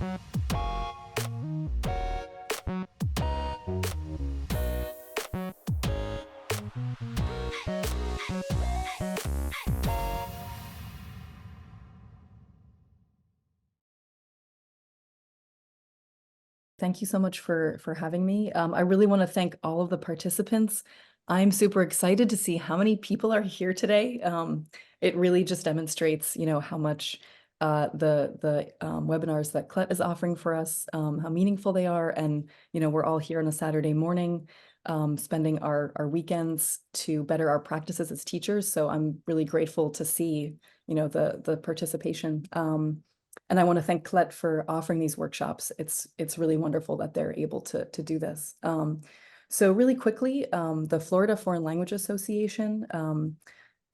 Thank you so much for having me. I really want to thank all of the participants. I'm super excited to see how many people are here today. It really just demonstrates, how much the webinars that CLET is offering for us, how meaningful they are, and we're all here on a Saturday morning, spending our weekends to better our practices as teachers. So I'm really grateful to see, the participation. And I want to thank Colette for offering these workshops. It's really wonderful that they're able to do this. So really quickly, the Florida Foreign Language Association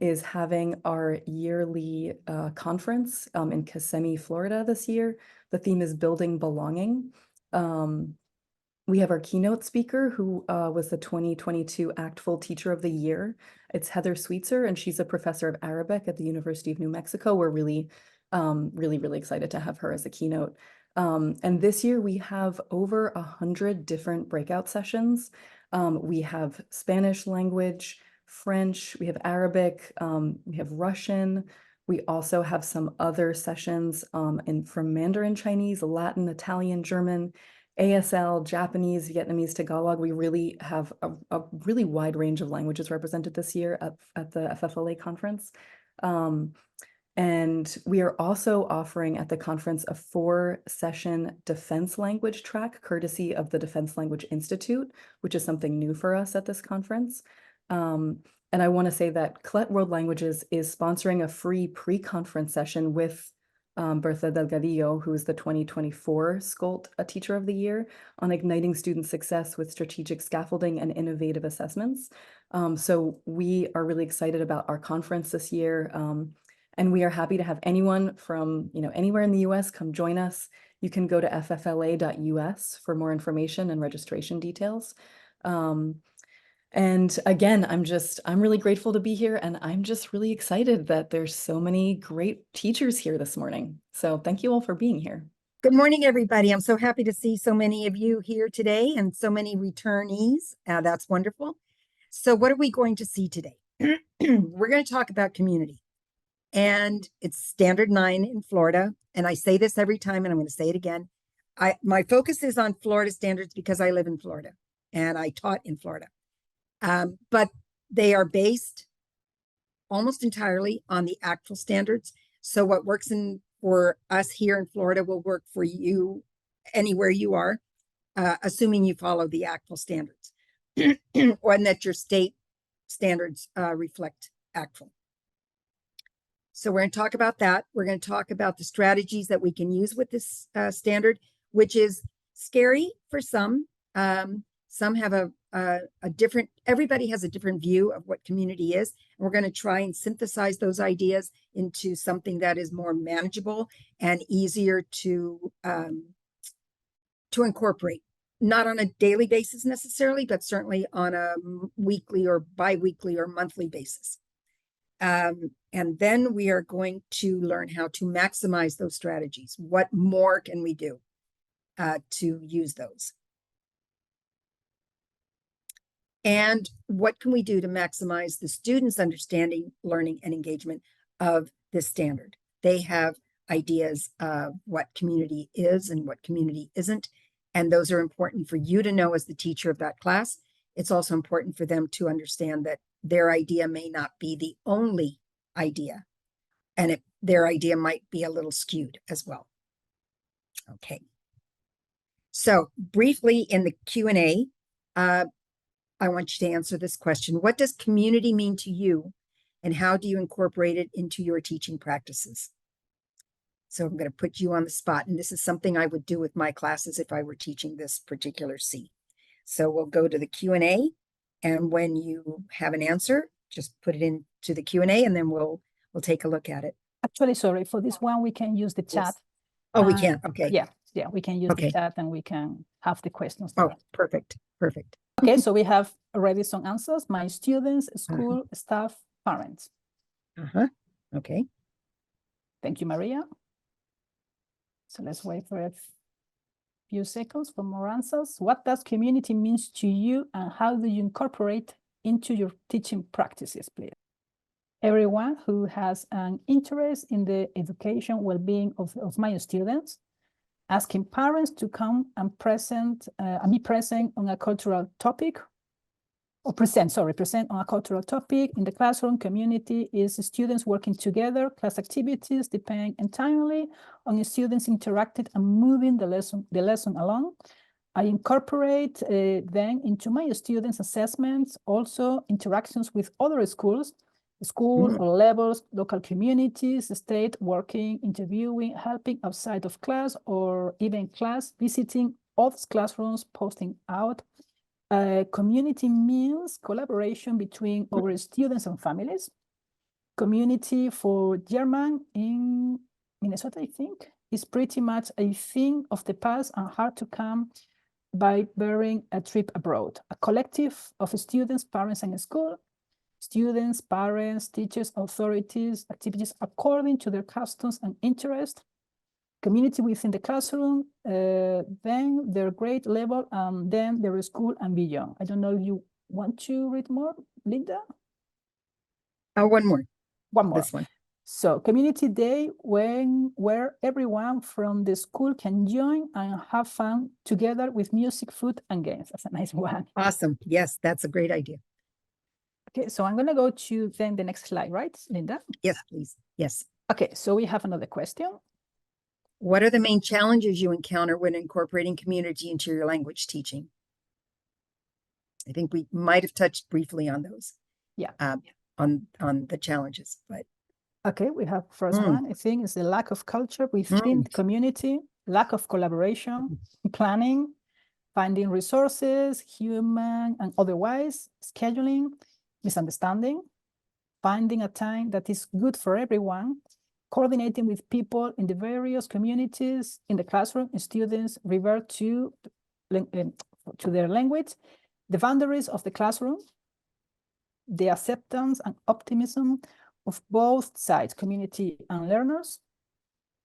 is having our yearly conference in Kissimmee, Florida this year. The theme is Building Belonging. We have our keynote speaker who was the 2022 ACTFL Teacher of the Year. It's Heather Sweetser, and she's a professor of Arabic at the University of New Mexico. We're really excited to have her as a keynote. And this year we have over 100 different breakout sessions. We have Spanish language, French, we have Arabic, we have Russian. We also have some other sessions from Mandarin Chinese, Latin, Italian, German, ASL, Japanese, Vietnamese, Tagalog. We really have a really wide range of languages represented this year at the FFLA conference. And we are also offering at the conference a 4-session defense language track, courtesy of the Defense Language Institute, which is something new for us at this conference. And I want to say that CLET World Languages is sponsoring a free pre-conference session with Bertha Delgadillo, who is the 2024 SCOLT Teacher of the Year, on igniting student success with strategic scaffolding and innovative assessments. So we are really excited about our conference this year. And we are happy to have anyone from anywhere in the US come join us. You can go to ffla.us for more information and registration details. And again, I'm really grateful to be here, and I'm just really excited that there's so many great teachers here this morning. So thank you all for being here. Good morning, everybody. I'm so happy to see so many of you here today and so many returnees. That's wonderful. So what are we going to see today? We're going to talk about community. And it's Standard 9 in Florida. And I say this every time, and I'm going to say it again. My focus is on Florida standards because I live in Florida and I taught in Florida. But they are based almost entirely on the ACTFL standards. So what works for us here in Florida will work for you anywhere you are, assuming you follow the ACTFL standards or that your state standards reflect ACTFL. So we're going to talk about that. We're going to talk about the strategies that we can use with this standard, which is scary for some. Some have a different, everybody has a different view of what community is. And we're going to try and synthesize those ideas into something that is more manageable and easier to incorporate. Not on a daily basis necessarily, but certainly on a weekly or bi-weekly or monthly basis. And then we are going to learn how to maximize those strategies. What more can we do to use those? And what can we do to maximize the students' understanding, learning, and engagement of this standard? They have ideas of what community is and what community isn't. And those are important for you to know as the teacher of that class. It's also important for them to understand that their idea may not be the only idea, and their idea might be a little skewed as well. Okay. So briefly in the Q&A, I want you to answer this question. What does community mean to you, and how do you incorporate it into your teaching practices? So I'm going to put you on the spot, and this is something I would do with my classes if I were teaching this particular C. So we'll go to the Q&A, and when you have an answer, just put it into the Q&A, and then we'll take a look at it. Actually, sorry, for this one, we can use the chat. Yes. Oh, we can. Okay. Yeah, we can use the chat, and we can have the questions there. Oh, perfect. Okay, so we have already some answers. My students, school, staff, parents. Okay. Thank you, Maria. So let's wait for a Few seconds for more answers. What does community means to you, and how do you incorporate into your teaching practices, please? Everyone who has an interest in the education well-being of my students, asking parents to come and be present on a cultural topic, or present on a cultural topic in the classroom. Community is students working together. Class activities depend entirely on students interacting and moving the lesson along. I incorporate them into my students' assessments, also interactions with other schools, or levels, local communities, state, working, interviewing, helping outside of class, or even class, visiting other classrooms, posting out. Community means collaboration between our students and families. Community for German in Minnesota, I think, is pretty much a thing of the past and hard to come by bearing a trip abroad. A collective of students, parents, and school. Students, parents, teachers, authorities, activities according to their customs and interests. Community within the classroom, then their grade level, and then their school and beyond. I don't know if you want to read more, Linda? One more. One more. This one. So community day where everyone from the school can join and have fun together with music, food, and games. That's a nice one. Awesome. Yes, that's a great idea. Okay, so I'm going to go to then the next slide, right, Linda? Yes, please. Yes. Okay, so we have another question. What are the main challenges you encounter when incorporating community into your language teaching? I think we might have touched briefly on those. Yeah. On the challenges, but okay, we have first one, I think, is the lack of culture within the community, lack of collaboration, planning, finding resources, human and otherwise, scheduling, misunderstanding, finding a time that is good for everyone, coordinating with people in the various communities in the classroom. Students revert to their language, the boundaries of the classroom, the acceptance and optimism of both sides, community and learners.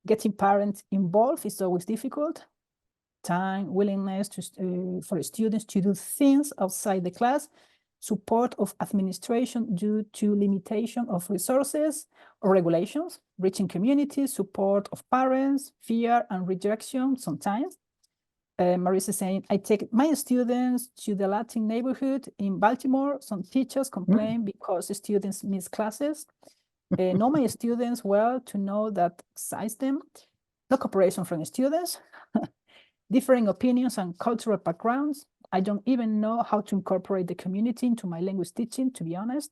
Getting parents involved is always difficult. Time, willingness for students to do things outside the class, support of administration due to limitation of resources or regulations, reaching communities, support of parents, fear and rejection sometimes. Marisa is saying, I take my students to the Latin neighborhood in Baltimore. Some teachers complain because the students miss classes. Know my students well to know that size them. No cooperation from students. Differing opinions and cultural backgrounds. I don't even know how to incorporate the community into my language teaching, to be honest.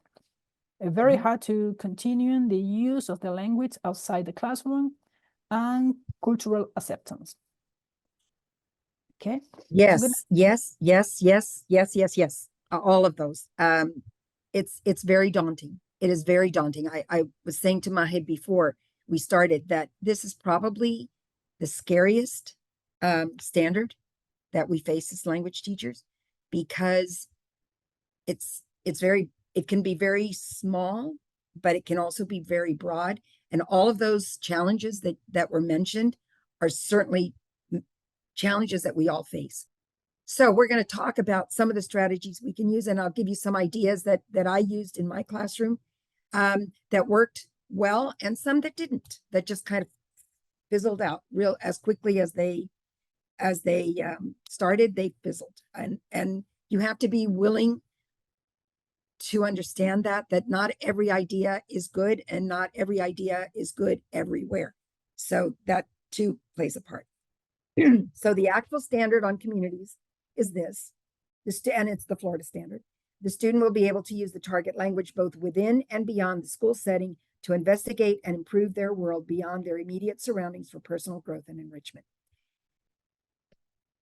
Very hard to continue the use of the language outside the classroom, and cultural acceptance. Okay. Yes. All of those. It's very daunting. It is very daunting. I was saying to Mahid before we started that this is probably the scariest standard that we face as language teachers, because it can be very small, but it can also be very broad. And all of those challenges that were mentioned are certainly challenges that we all face. So we're going to talk about some of the strategies we can use, and I'll give you some ideas that I used in my classroom that worked well, and some that didn't, that just kind of fizzled out real as quickly as they started. They fizzled, and you have to be willing to understand that not every idea is good, and not every idea is good everywhere. So that too plays a part. So the actual standard on communities is this, and it's the Florida standard. The student will be able to use the target language both within and beyond the school setting to investigate and improve their world beyond their immediate surroundings for personal growth and enrichment.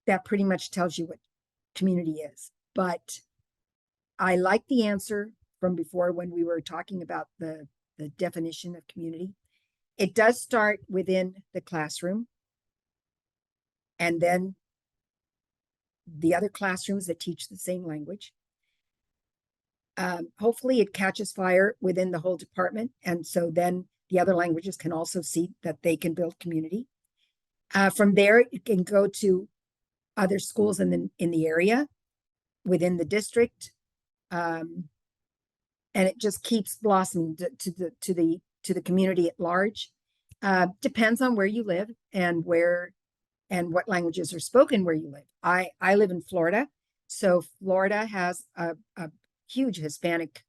That pretty much tells you what community is. But I like the answer from before when we were talking about the definition of community. It does start within the classroom, and then the other classrooms that teach the same language. Hopefully it catches fire within the whole department, and so then the other languages can also see that they can build community. From there, it can go to other schools in the area, within the district, and it just keeps blossoming to the community at large. Depends on where you live and what languages are spoken where you live. I live in Florida, so Florida has a huge Hispanic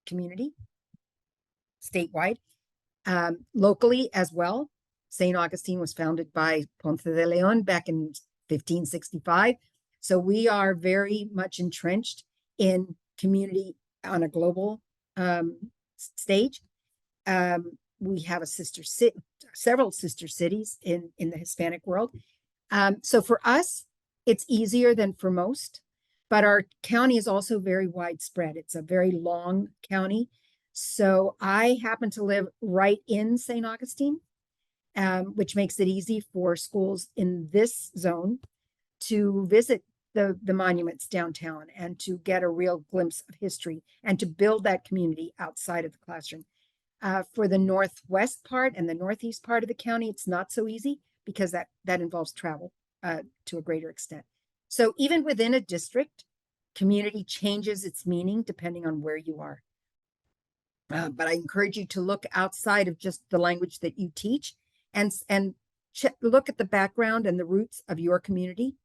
community statewide, locally as well. St. Augustine was founded by Ponce de Leon back in 1565. So we are very much entrenched in community on a global stage. We have several sister cities in the Hispanic world. So for us, it's easier than for most, but our county is also very widespread. It's a very long county. So I happen to live right in St. Augustine, which makes it easy for schools in this zone to visit the monuments downtown and to get a real glimpse of history and to build that community outside of the classroom. For the northwest part and the northeast part of the county, it's not so easy because that involves travel to a greater extent. So even within a district, community changes its meaning depending on where you are. But I encourage you to look outside of just the language that you teach and look at the background and the roots of your community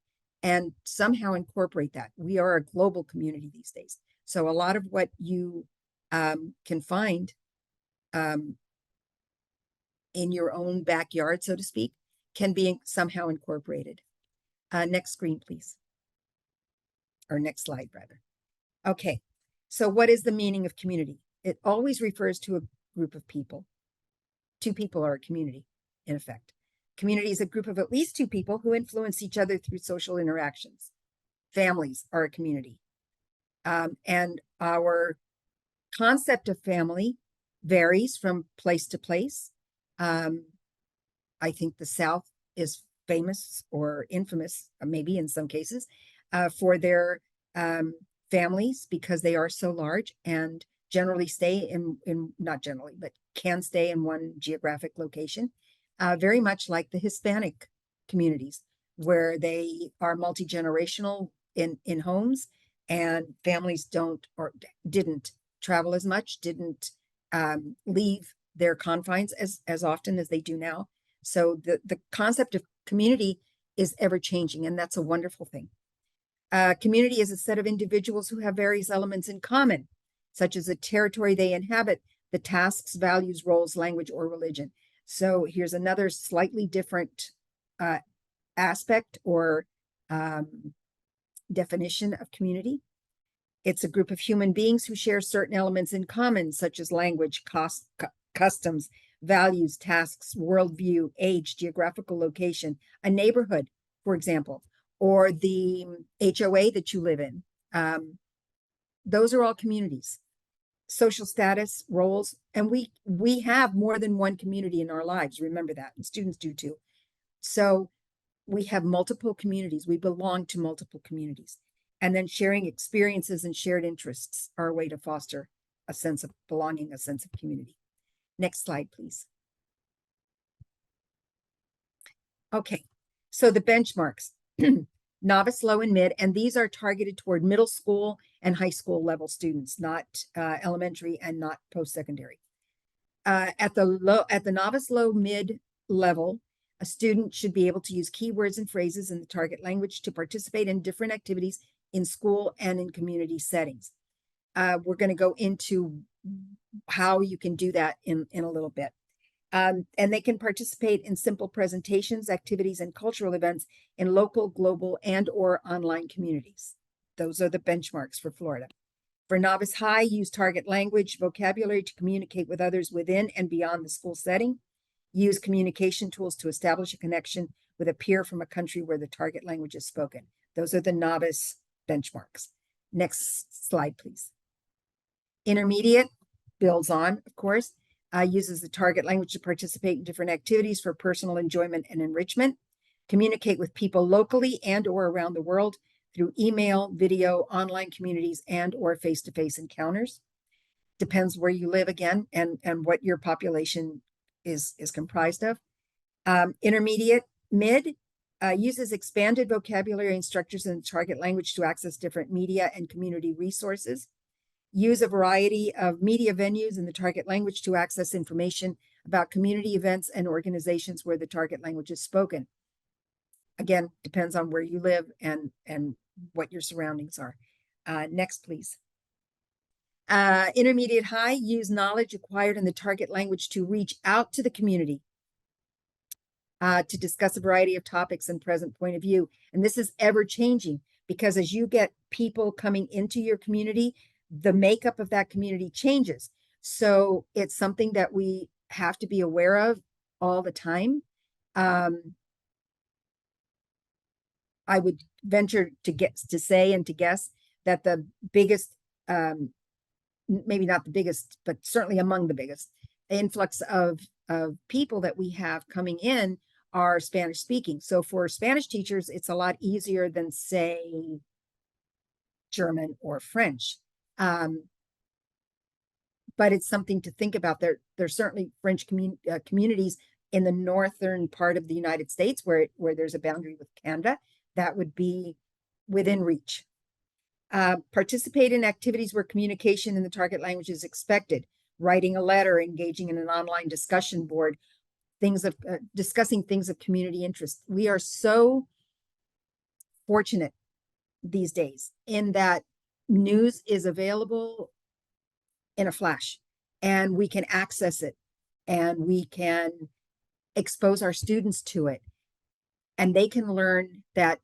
and somehow incorporate that. We are a global community these days. So a lot of what you can find in your own backyard, so to speak, can be somehow incorporated. Next screen, please. Or next slide, rather. Okay, so what is the meaning of community? It always refers to a group of people. Two people are a community, in effect. Community is a group of at least two people who influence each other through social interactions. Families are a community. And our concept of family varies from place to place. I think the South is famous or infamous, maybe in some cases, for their families because they are so large and generally stay in not generally, but can stay in one geographic location, very much like the Hispanic communities, where they are multi-generational in homes and families don't or didn't travel as much, didn't leave their confines as often as they do now. So the concept of community is ever changing, and that's a wonderful thing. Community is a set of individuals who have various elements in common, such as the territory they inhabit, the tasks, values, roles, language, or religion. So here's another slightly different aspect or definition of community. It's a group of human beings who share certain elements in common, such as language, customs, values, tasks, worldview, age, geographical location, a neighborhood, for example, or the HOA that you live in. Those are all communities. Social status, roles, and we have more than one community in our lives. Remember that, and students do too. So we have multiple communities. We belong to multiple communities. And then sharing experiences and shared interests are a way to foster a sense of belonging, a sense of community. Next slide, please. Okay, so the benchmarks, novice, low, and mid, and these are targeted toward middle school and high school level students, not elementary and not post-secondary. At the novice, low, mid level, a student should be able to use keywords and phrases in the target language to participate in different activities in school and in community settings. We're going to go into how you can do that in a little bit. And they can participate in simple presentations, activities, and cultural events in local, global, and or online communities. Those are the benchmarks for Florida. For novice high, use target language, vocabulary to communicate with others within and beyond the school setting. Use communication tools to establish a connection with a peer from a country where the target language is spoken. Those are the novice benchmarks. Next slide, please. Intermediate builds on, of course, uses the target language to participate in different activities for personal enjoyment and enrichment. Communicate with people locally and or around the world through email, video, online communities, and or face-to-face encounters. Depends where you live again and what your population is comprised of. Intermediate, mid Uses expanded vocabulary and structures in the target language to access different media and community resources. Use a variety of media venues in the target language to access information about community events and organizations where the target language is spoken. Again, depends on where you live and what your surroundings are. Next, please. Intermediate high, use knowledge acquired in the target language to reach out to the community to discuss a variety of topics and present point of view. And this is ever changing because as you get people coming into your community, the makeup of that community changes. So it's something that we have to be aware of all the time. I would venture to say and to guess that the biggest, maybe not the biggest, but certainly among the biggest influx of people that we have coming in are Spanish speaking. So for Spanish teachers, it's a lot easier than say German or French. But it's something to think about. There's certainly French communities in the northern part of the United States where there's a boundary with Canada that would be within reach. Participate in activities where communication in the target language is expected. Writing a letter, engaging in an online discussion board, discussing things of community interest. We are so fortunate these days in that news is available in a flash and we can access it and we can expose our students to it and they can learn that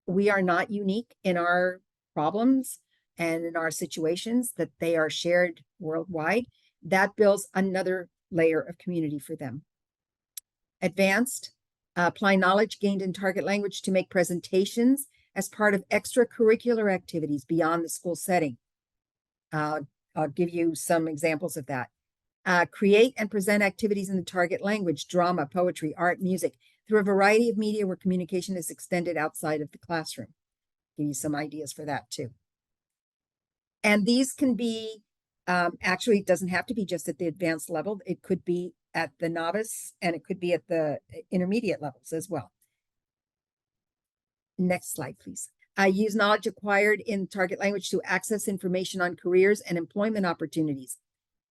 we are not unique in our problems and in our situations, that they are shared worldwide. That builds another layer of community for them. Advanced, apply knowledge gained in target language to make presentations as part of extracurricular activities beyond the school setting. I'll give you some examples of that. Create and present activities in the target language, drama, poetry, art, music, through a variety of media where communication is extended outside of the classroom. Give you some ideas for that too. And these can be, actually, it doesn't have to be just at the advanced level. It could be at the novice and it could be at the intermediate levels as well. Next slide, please. Use knowledge acquired in target language to access information on careers and employment opportunities.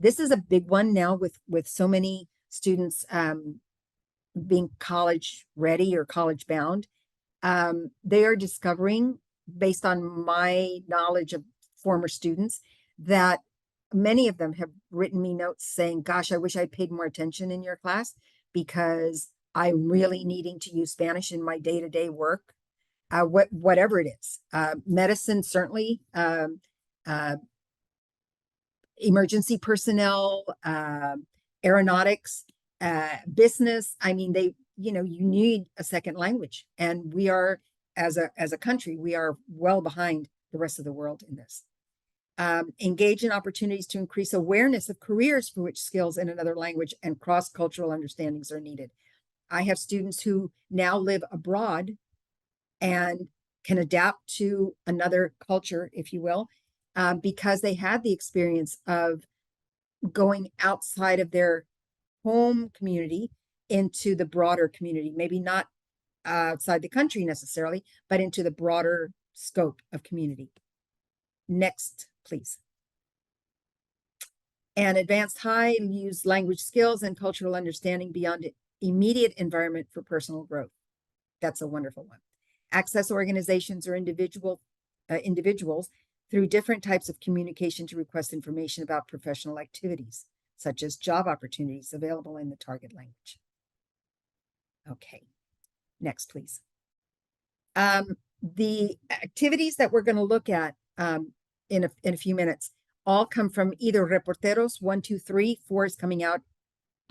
This is a big one now with so many students being college ready or college bound. They are discovering, based on my knowledge of former students, that many of them have written me notes saying, gosh, I wish I paid more attention in your class because I'm really needing to use Spanish in my day-to-day work. Whatever it is, medicine, certainly, emergency personnel, aeronautics, business. I mean, you need a second language, and we are, as a country, we are well behind the rest of the world in this. Engage in opportunities to increase awareness of careers for which skills in another language and cross-cultural understandings are needed. I have students who now live abroad and can adapt to another culture, if you will, because they had the experience of going outside of their home community into the broader community, maybe not outside the country necessarily, but into the broader scope of community. Next, please. And advanced high, use language skills and cultural understanding beyond immediate environment for personal growth. That's a wonderful one. Access organizations or individuals through different types of communication to request information about professional activities, such as job opportunities available in the target language. Okay, next, please. The activities that we're going to look at in a few minutes all come from either Reporteros 1, 2, 3, 4 is coming out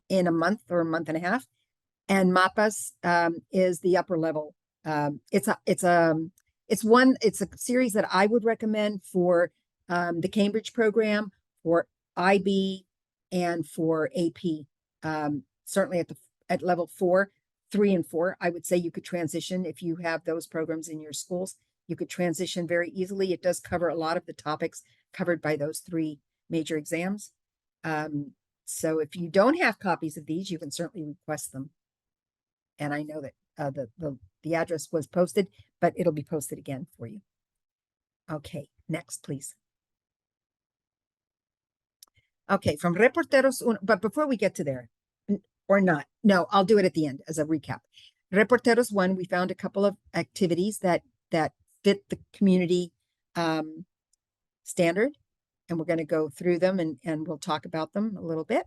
in a month or a month and a half, and Mapas is the upper level. It's a series that I would recommend for the Cambridge program, for IB, and for AP. Certainly at level 4, 3, and 4, I would say you could transition if you have those programs in your schools. You could transition very easily. It does cover a lot of the topics covered by those 3 major exams. So if you don't have copies of these, you can certainly request them. And I know that the the address was posted, but it'll be posted again for you. Okay, next, please. Okay, from Reporteros Uno, but before we get to there, or not, no, I'll do it at the end as a recap. Reporteros 1, we found a couple of activities that fit the community standard, and we're going to go through them and we'll talk about them a little bit.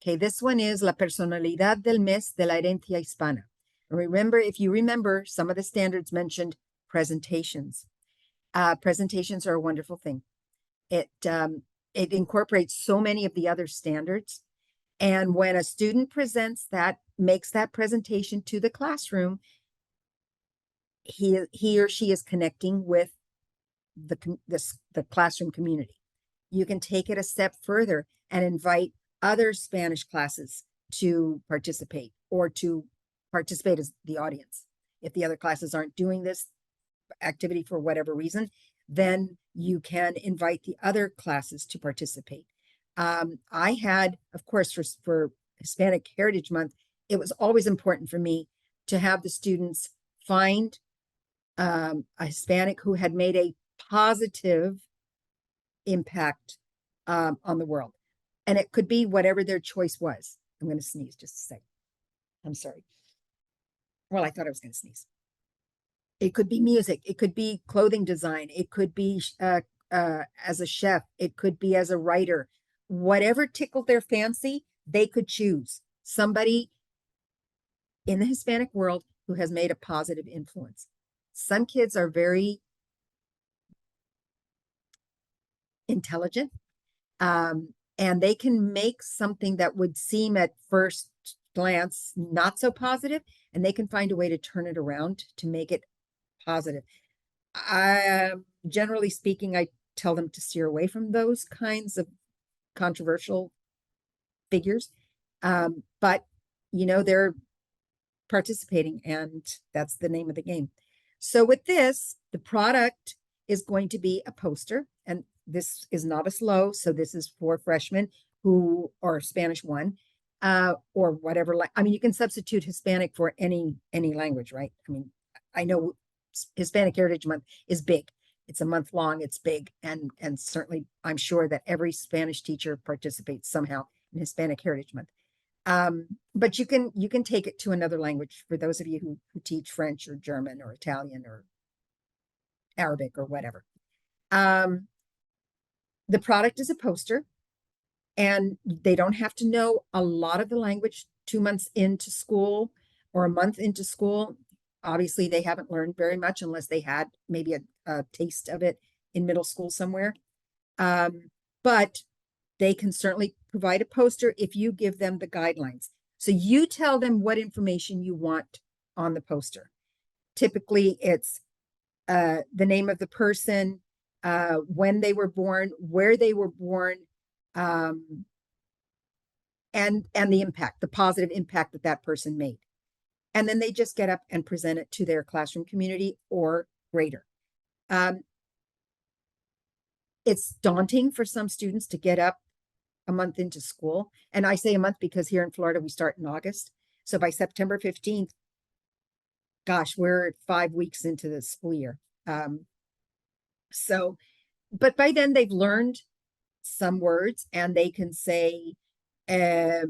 Okay, this one is La Personalidad del Mes de la Herencia Hispana. Remember, if you remember, some of the standards mentioned presentations. Presentations are a wonderful thing. It incorporates so many of the other standards. And when a student presents that, makes that presentation to the classroom, he or she is connecting with the classroom community. You can take it a step further and invite other Spanish classes to participate, or to participate as the audience. If the other classes aren't doing this activity for whatever reason, then you can invite the other classes to participate. I had, of course, for Hispanic Heritage Month, it was always important for me to have the students find a Hispanic who had made a positive impact on the world. And it could be whatever their choice was. I'm going to sneeze just a second. I'm sorry. Well, I thought I was going to sneeze. It could be music. It could be clothing design. It could be as a chef. It could be as a writer. Whatever tickled their fancy, they could choose somebody in the Hispanic world who has made a positive influence. Some kids are very intelligent, and they can make something that would seem at first glance not so positive, and they can find a way to turn it around to make it positive. Generally speaking, I tell them to steer away from those kinds of controversial figures. But, you know, they're participating, and that's the name of the game. So with this, the product is going to be a poster, and this is Novice Low, so this is for freshmen who are Spanish 1, or whatever. I mean, you can substitute Hispanic for any language, right? I mean, I know Hispanic Heritage Month is big. It's a month long. It's big, and certainly I'm sure that every Spanish teacher participates somehow in Hispanic Heritage Month. But you can take it to another language for those of you who teach French or German or Italian or Arabic or whatever. The product is a poster, and they don't have to know a lot of the language 2 months into school or a month into school. Obviously, they haven't learned very much unless they had maybe a taste of it in middle school somewhere. But they can certainly provide a poster if you give them the guidelines. So you tell them what information you want on the poster. Typically, it's the name of the person, when they were born, where they were born, and the impact, the positive impact that person made. And then they just get up and present it to their classroom community or grader. It's daunting for some students to get up a month into school. And I say a month because here in Florida, we start in August. So by September 15th, gosh, we're 5 weeks into the school year. But by then they've learned some words, and they can say, I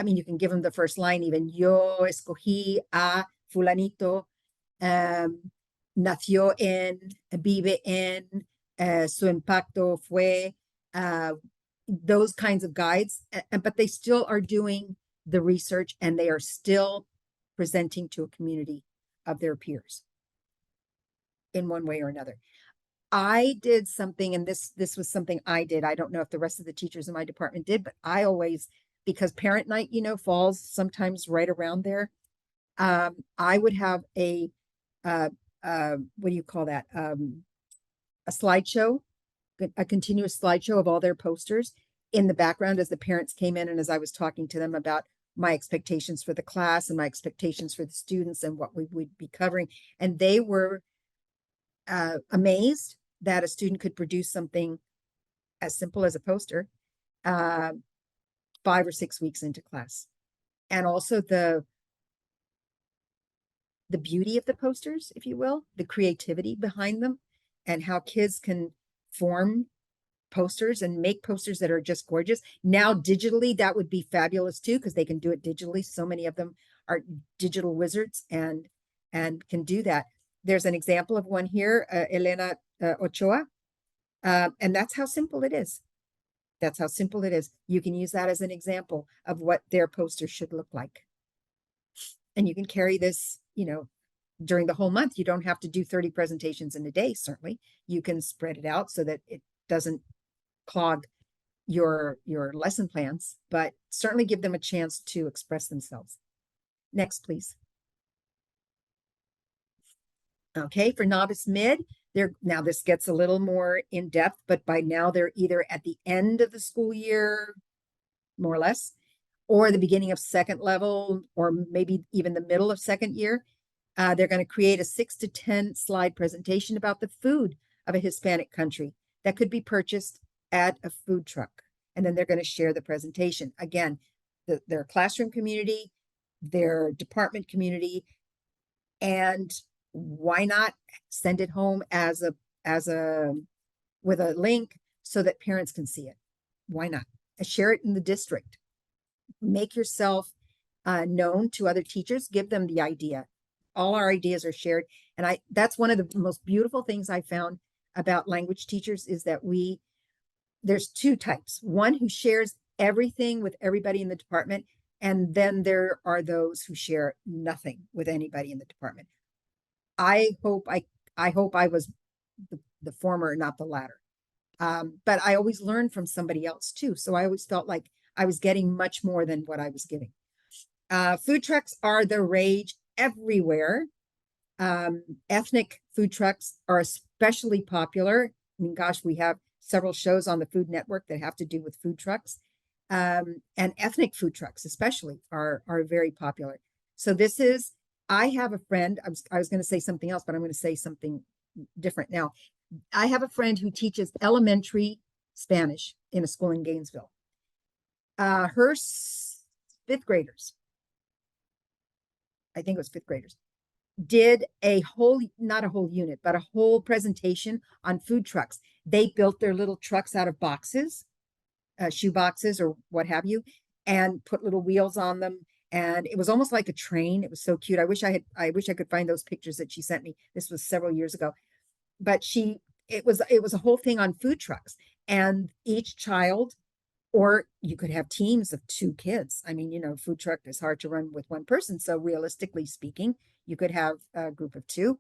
mean, you can give them the first line even. Yo escogí a fulanito, nació en, vive en, su impacto fue, those kinds of guides. But they still are doing the research, and they are still presenting to a community of their peers in one way or another. I did something, and this was something I did. I don't know if the rest of the teachers in my department did, but I always, because parent night, you know, falls sometimes right around there. I would have a what do you call that? A slideshow, a continuous slideshow of all their posters in the background as the parents came in, and as I was talking to them about my expectations for the class and my expectations for the students and what we would be covering. And they were amazed that a student could produce something as simple as a poster 5 or 6 weeks into class. and also the beauty of the posters, if you will, the creativity behind them, and how kids can form posters and make posters that are just gorgeous. Now, digitally, that would be fabulous too, because they can do it digitally. So many of them are digital wizards and can do that. There's an example of one here, Elena Ochoa, and that's how simple it is. That's how simple it is. You can use that as an example of what their poster should look like. And you can carry this, during the whole month. You don't have to do 30 presentations in a day, certainly. You can spread it out so that it doesn't clog your lesson plans, but certainly give them a chance to express themselves. Next, please. Okay, for novice mid, now this gets a little more in depth, but by now they're either at the end of the school year, more or less, or the beginning of second level, or maybe even the middle of second year. They're going to create a 6 to 10 slide presentation about the food of a Hispanic country that could be purchased at a food truck. And then they're going to share the presentation. Again, their classroom community, their department community, and why not send it home as a with a link so that parents can see it? Why not? Share it in the district. Make yourself known to other teachers. Give them the idea. All our ideas are shared. And that's one of the most beautiful things I found about language teachers is that there's two types. One who shares everything with everybody in the department. And then there are those who share nothing with anybody in the department. I hope I was the former, not the latter. But I always learned from somebody else too. So I always felt like I was getting much more than what I was giving. Food trucks are the rage everywhere. Ethnic food trucks are especially popular. I mean, gosh, we have several shows on the Food Network that have to do with food trucks. And ethnic food trucks especially are very popular. So I have a friend, I was going to say something else, but I'm going to say something different now. I have a friend who teaches elementary Spanish in a school in Gainesville. Her fifth graders, I think it was fifth graders, did not a whole unit, but a whole presentation on food trucks. They built their little trucks out of boxes, shoe boxes or what have you, and put little wheels on them. And it was almost like a train. It was so cute. I wish I could find those pictures that she sent me. This was several years ago. But it was a whole thing on food trucks. And each child, or you could have teams of 2 kids. I mean, food truck is hard to run with one person. So realistically speaking, you could have a group of 2.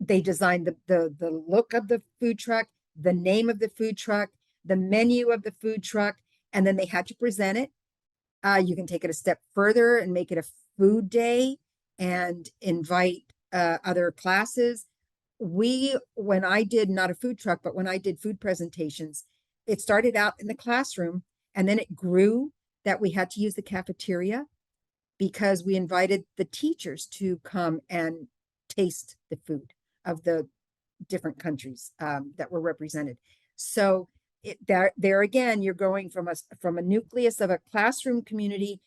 They designed the look of the food truck, the name of the food truck, the menu of the food truck, and then they had to present it. You can take it a step further and make it a food day and invite other classes. When I did not a food truck, but when I did food presentations, it started out in the classroom and then it grew that we had to use the cafeteria because we invited the teachers to come and taste the food of the different countries that were represented. So there again, you're going from a nucleus of a classroom community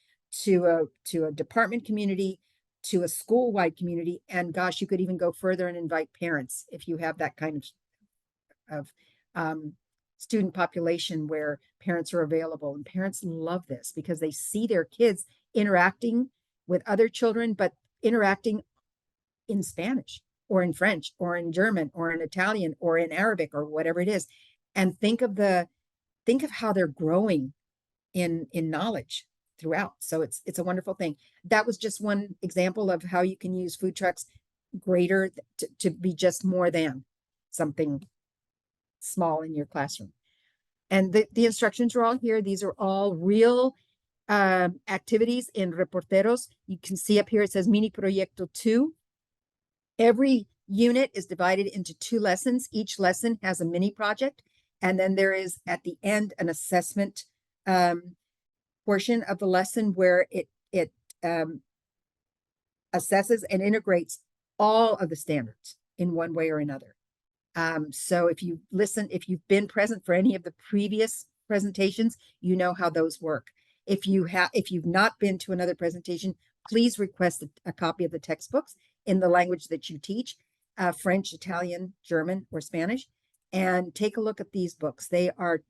to a department community to a school-wide community. And gosh, you could even go further and invite parents if you have that kind of student population where parents are available. And parents love this because they see their kids interacting with other children, but interacting in Spanish or in French or in German or in Italian or in Arabic or whatever it is. And think of how they're growing in knowledge throughout. So it's a wonderful thing. That was just one example of how you can use food trucks greater to be just more than something small in your classroom. And the instructions are all here. These are all real activities in Reporteros. You can see up here, it says Mini Proyecto 2. Every unit is divided into 2 lessons. Each lesson has a mini project. And then there is at the end an assessment portion of the lesson where it assesses and integrates all of the standards in one way or another. So if you've been present for any of the previous presentations, you know how those work. If you've not been to another presentation, please request a copy of the textbooks in the language that you teach, French, Italian, German, or Spanish, and take a look at these books. They are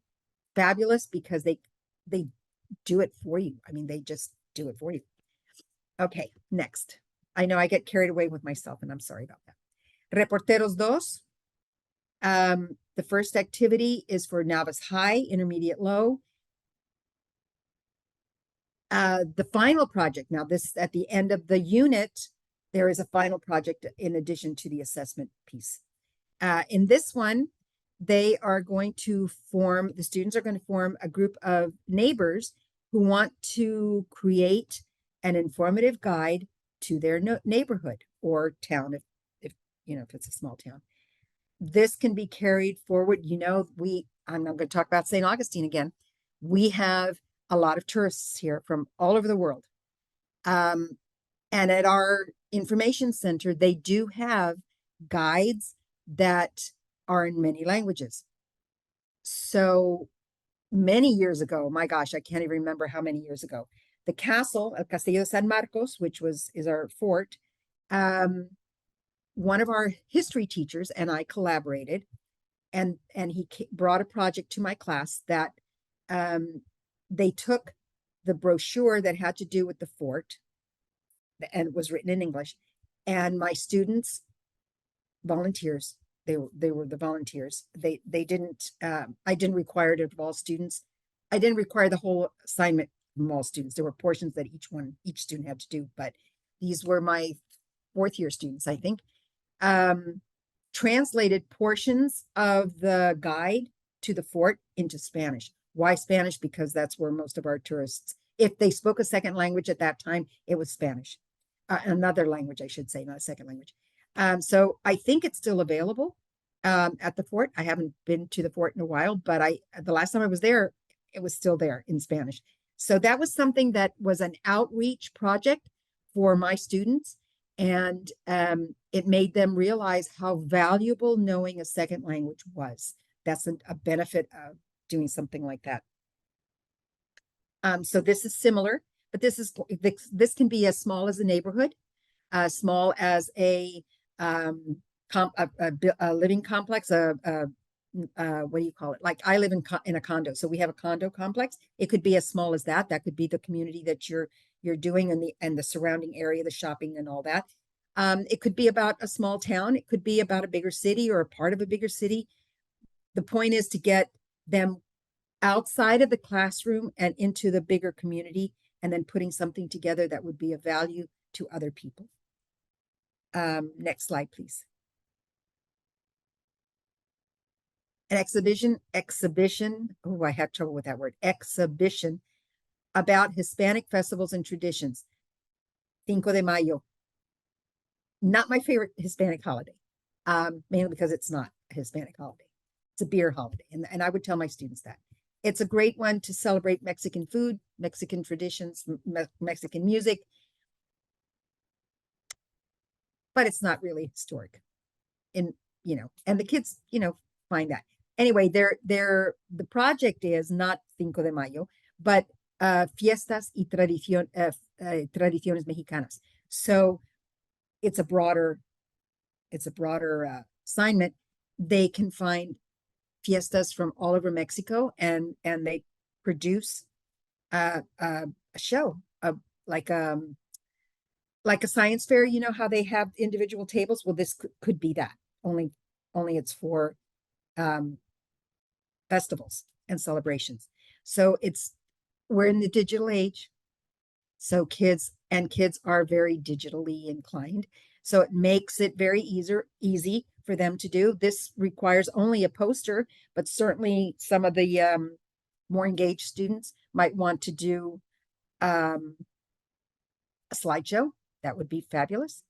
fabulous because they do it for you. I mean, they just do it for you. Okay, next. I know I get carried away with myself, and I'm sorry about that. Reporteros dos. The first activity is for novice high, intermediate low. The final project, now this at the end of the unit, there is a final project in addition to the assessment piece. In this one, they are going to form, the students are going to form a group of neighbors who want to create an informative guide to their neighborhood or town, if it's a small town. This can be carried forward. I'm not going to talk about St. Augustine again. We have a lot of tourists here from all over the world. And at our information center, they do have guides that are in many languages. So many years ago, my gosh, I can't even remember how many years ago, the castle, El Castillo de San Marcos, which is our fort, one of our history teachers and I collaborated, and he brought a project to my class that they took the brochure that had to do with the fort, and it was written in English, and my students, volunteers, they were the volunteers. They didn't, I didn't require it of all students. I didn't require the whole assignment from all students. There were portions that each student had to do, but these were my 4th year students, I think. Translated portions of the guide to the fort into Spanish. Why Spanish? Because that's where most of our tourists, if they spoke a second language at that time, it was Spanish. Another language, I should say, not a second language. So I think it's still available at the fort. I haven't been to the fort in a while, but the last time I was there, it was still there in Spanish. So that was something that was an outreach project for my students. And it made them realize how valuable knowing a second language was. That's a benefit of doing something like that. So this is similar, but this can be as small as a neighborhood, small as a living complex, what do you call it? Like I live in a condo, so we have a condo complex. It could be as small as that. That could be the community that you're doing and the surrounding area, the shopping and all that. It could be about a small town. It could be about a bigger city or a part of a bigger city. The point is to get them outside of the classroom and into the bigger community, and then putting something together that would be of value to other people. Next slide, please. An exhibition. Oh, I have trouble with that word. Exhibition about Hispanic festivals and traditions. Cinco de Mayo. Not my favorite Hispanic holiday, mainly because it's not a Hispanic holiday. It's a beer holiday. And I would tell my students that. It's a great one to celebrate Mexican food, Mexican traditions, Mexican music, but it's not really historic. And the kids, find that. Anyway, the project is not Cinco de Mayo, but fiestas y tradiciones mexicanas. So it's a broader assignment. They can find fiestas from all over Mexico, and they produce a show of like a science fair. You know how they have individual tables? Well, this could be that. Only it's for festivals and celebrations. So we're in the digital age. So kids are very digitally inclined. So it makes it very easy for them to do. This requires only a poster, but certainly some of the more engaged students might want to do a slideshow. That would be fabulous.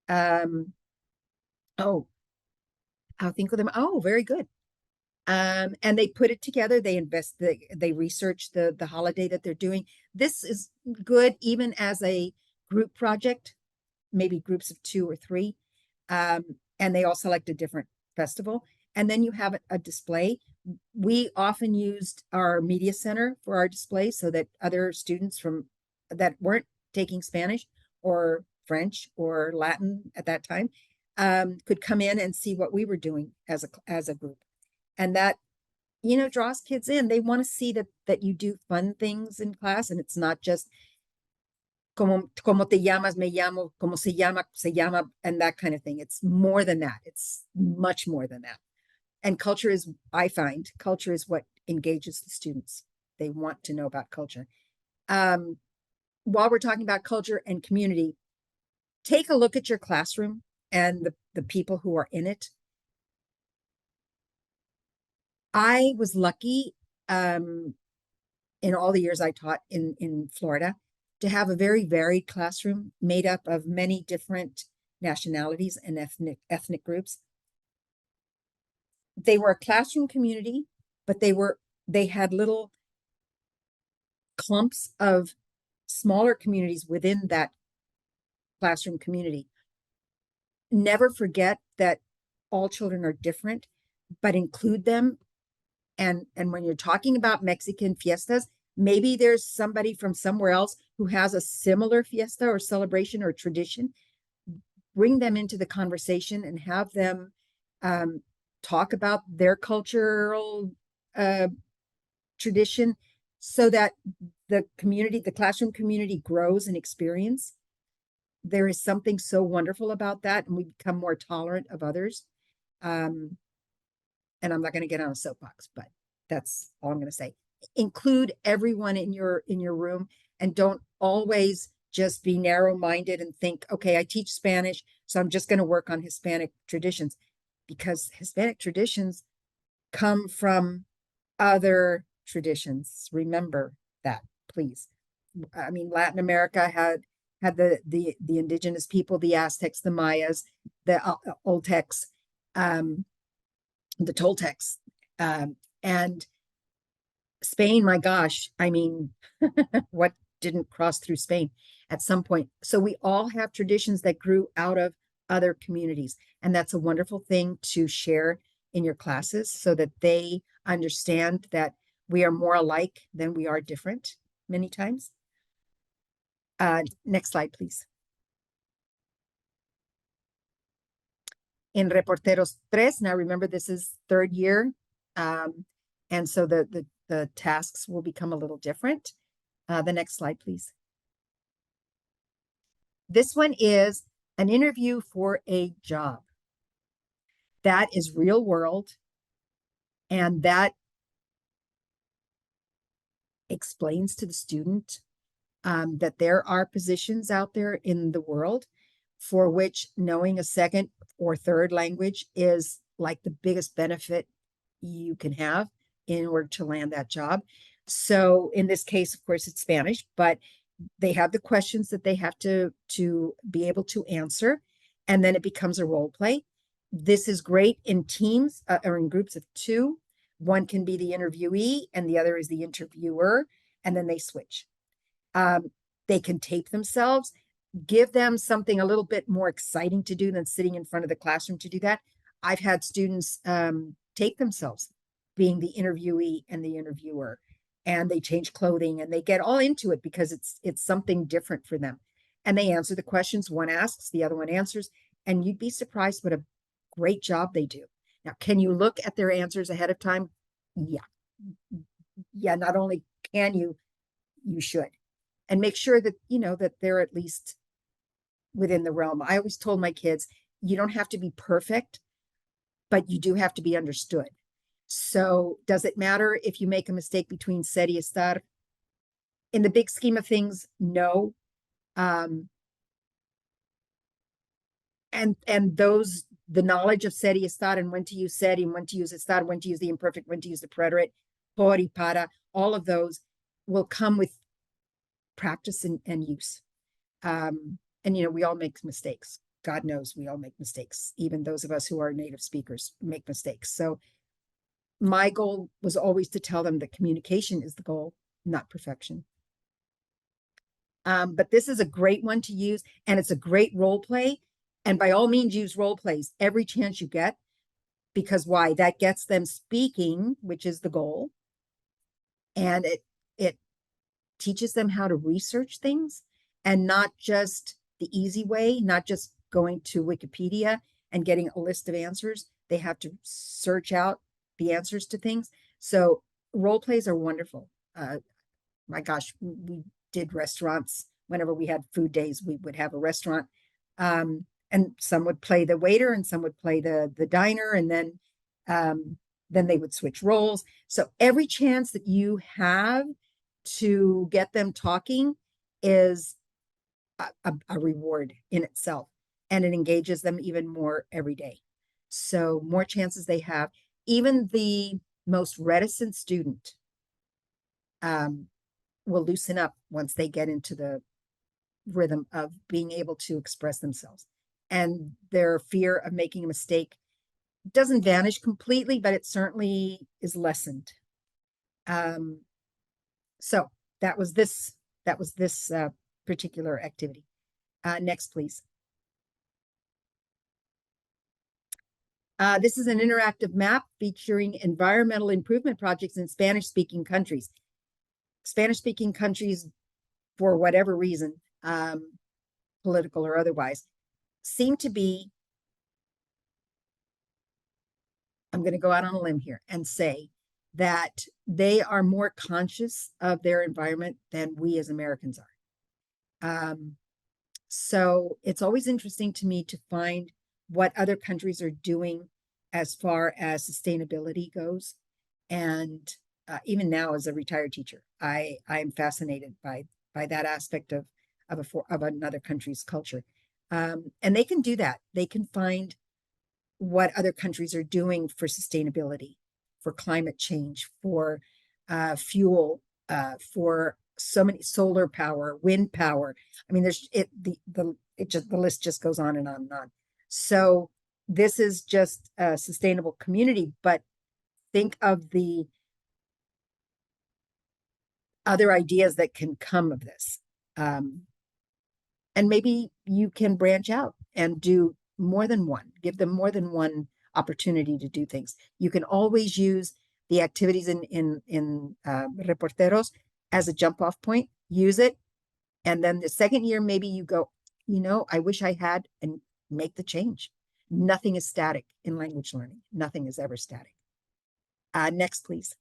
I'll think of them. Oh, very good. And they put it together. They research the holiday that they're doing. This is good even as a group project, maybe groups of 2 or 3. And they all select a different festival. And then you have a display we often used our media center for our display so that other students from that weren't taking Spanish or French or Latin at that time could come in and see what we were doing as a group. And that, you know, draws kids in. They want to see that you do fun things in class, and it's not just como te llamas, me llamo, como se llama, and that kind of thing. It's more than that. It's much more than that. And culture is, I find, culture is what engages the students. They want to know about culture. While we're talking about culture and community, take a look at your classroom and the people who are in it. I was lucky in all the years I taught in Florida to have a very varied classroom made up of many different nationalities and ethnic groups. They were a classroom community, but they had little clumps of smaller communities within that classroom community. Never forget that all children are different, but include them. And when you're talking about Mexican fiestas, maybe there's somebody from somewhere else who has a similar fiesta or celebration or tradition. Bring them into the conversation and have them talk about their cultural tradition so that the community, the classroom community grows in experience. There is something so wonderful about that, and we become more tolerant of others. And I'm not going to get on a soapbox, but that's all I'm going to say. Include everyone in your room, and don't always just be narrow-minded and think, okay, I teach Spanish, so I'm just going to work on Hispanic traditions, because Hispanic traditions come from other traditions. Remember that, please. I mean, Latin America had the indigenous people, the Aztecs, the Mayas, the Oltecs, the Toltecs, and Spain. My gosh, I mean, what didn't cross through Spain at some point? So we all have traditions that grew out of other communities, and that's a wonderful thing to share in your classes so that they understand that we are more alike than we are different many times. Next slide, please. In Reporteros 3, now remember this is third year, and so the tasks will become a little different. The next slide, please. This one is an interview for a job. That is real world, and that explains to the student that there are positions out there in the world for which knowing a second or third language is like the biggest benefit you can have in order to land that job. So in this case, of course, it's Spanish, but they have the questions that they have to be able to answer, and then it becomes a role play. This is great in teams or in groups of two. One can be the interviewee and the other is the interviewer, and then they switch. They can tape themselves, give them something a little bit more exciting to do than sitting in front of the classroom to do that. I've had students tape themselves being the interviewee and the interviewer, and they change clothing and they get all into it because it's something different for them. And they answer the questions. One asks, the other one answers, and you'd be surprised what a great job they do. Now, can you look at their answers ahead of time? Yeah. Yeah, not only can you should. And make sure that, you know, that they're at least within the realm. I always told my kids, you don't have to be perfect, but you do have to be understood. So does it matter if you make a mistake between ser y estar? In the big scheme of things, no. And the knowledge of ser y estar and when to use ser and when to use estar, when to use the imperfect, when to use the preterite, por y para, all of those will come with practice and use. And, you know, we all make mistakes. God knows we all make mistakes. Even those of us who are native speakers make mistakes. So my goal was always to tell them that communication is the goal, not perfection. But this is a great one to use, and it's a great role play. And by all means, use role plays every chance you get. Because why? That gets them speaking, which is the goal. And it teaches them how to research things, and not just the easy way, not just going to Wikipedia and getting a list of answers. They have to search out the answers to things. So role plays are wonderful. My gosh, we did restaurants. Whenever we had food days, we would have a restaurant. And some would play the waiter and some would play the diner, and then they would switch roles. So every chance that you have to get them talking is a reward in itself, and it engages them even more every day. So more chances they have. Even the most reticent student will loosen up once they get into the rhythm of being able to express themselves. And their fear of making a mistake doesn't vanish completely, but it certainly is lessened. So that was this particular activity. Next, please. This is an interactive map featuring environmental improvement projects in Spanish-speaking countries. Spanish-speaking countries, for whatever reason, political or otherwise, seem to be, I'm going to go out on a limb here and say that they are more conscious of their environment than we as Americans are. So it's always interesting to me to find what other countries are doing as far as sustainability goes. And even now, as a retired teacher, I am fascinated by that aspect of another country's culture. And they can do that. They can find what other countries are doing for sustainability, for climate change, for fuel, for so many solar power, wind power. I mean, the list just goes on and on and on. So this is just a sustainable community, but think of the other ideas that can come of this. And maybe you can branch out and do more than one, give them more than one opportunity to do things. You can always use the activities in Reporteros as a jump off point, use it. And then the second year, maybe you go, I wish I had, and make the change. Nothing is static in language learning. Nothing is ever static. Next, please.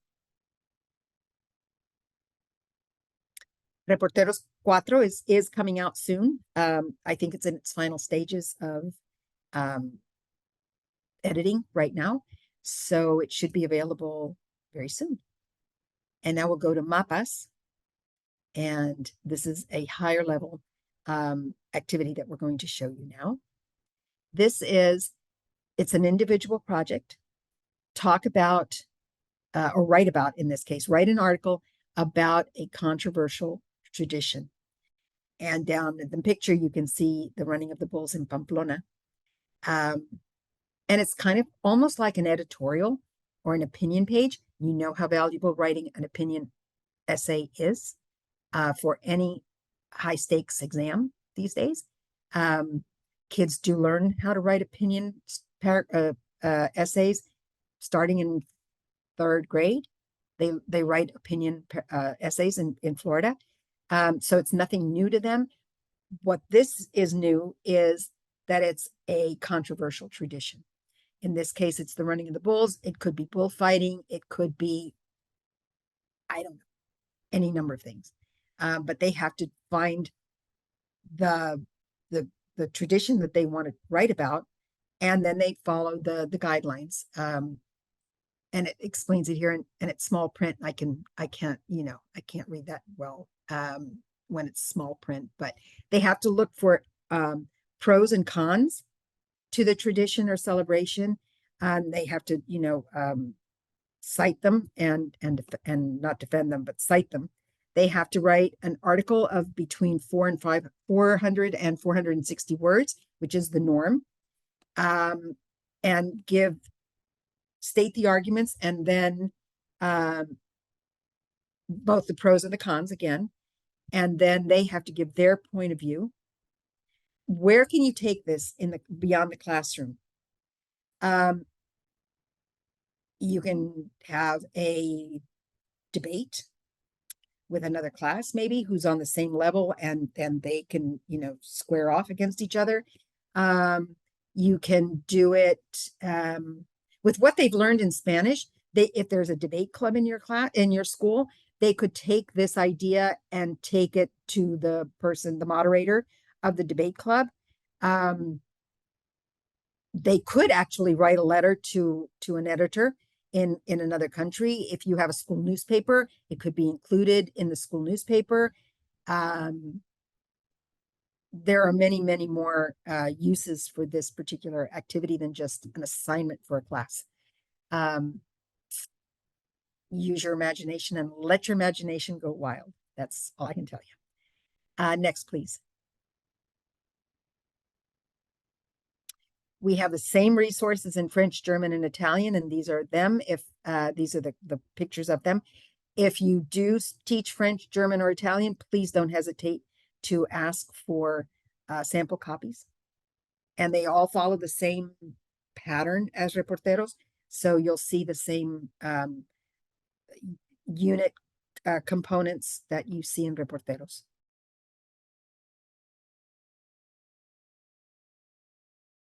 Reporteros 4 is coming out soon. I think it's in its final stages of editing right now. So it should be available very soon. And now we'll go to Mapas. And this is a higher level activity that we're going to show you now. It's an individual project. Talk about, or write about, in this case, write an article about a controversial tradition. And down in the picture, you can see the running of the bulls in Pamplona. And it's kind of almost like an editorial or an opinion page. You know how valuable writing an opinion essay is for any high stakes exam these days. Kids do learn how to write opinion essays starting in 3rd grade. They write opinion essays in Florida. So it's nothing new to them. What this is new is that it's a controversial tradition. In this case, it's the running of the bulls. It could be bullfighting. It could be, I don't know, any number of things. But they have to find the tradition that they want to write about, and then they follow the guidelines. And it explains it here, and it's small print. I can't read that well when it's small print, but they have to look for pros and cons to the tradition or celebration. They have to, cite them and not defend them, but cite them. They have to write an article of between 400 and 460 words, which is the norm, and state the arguments, and then both the pros and the cons again, and then they have to give their point of view. Where can you take this beyond the classroom? You can have a debate with another class, maybe who's on the same level, and then they can, square off against each other. You can do it with what they've learned in Spanish. If there's a debate club in your class, in your school, they could take this idea and take it to the moderator of the debate club. They could actually write a letter to an editor in another country. If you have a school newspaper, it could be included in the school newspaper. There are many, many more uses for this particular activity than just an assignment for a class. Use your imagination and let your imagination go wild. That's all I can tell you. Next, please. We have the same resources in French, German, and Italian, and these are them. If these are the pictures of them. If you do teach French, German, or Italian, please don't hesitate to ask for sample copies. And they all follow the same pattern as Reporteros. So you'll see the same unit components that you see in Reporteros.